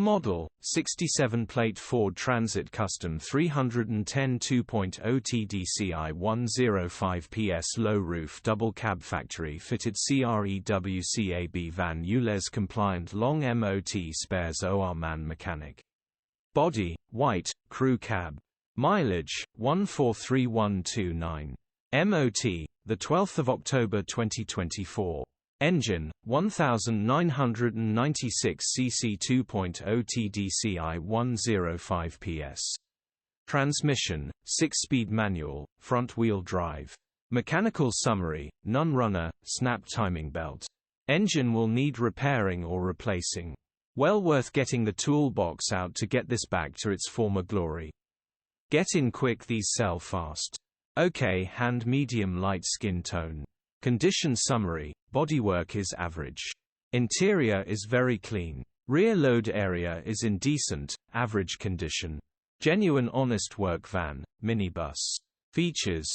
Model, 67-plate Ford Transit Custom 310 2.0 TDCi 105ps low roof double cab factory fitted CREWCAB van ULEZ compliant long MOT spares OR man mechanic. Body, white, CREWCAB. Mileage, 143129. MOT, 12 October 2024. Engine, 1996 cc 2.0 TDCi 105ps. Transmission, 6-speed manual, front-wheel drive. Mechanical summary, none-runner, snap timing belt. Engine will need repairing or replacing. Well worth getting the toolbox out to get this back to its former glory. Get in quick, these sell fast. Okay, hand medium light skin tone. Condition summary, bodywork is average. Interior is very clean. Rear load area is in decent, average condition. Genuine honest work van, minibus. Features: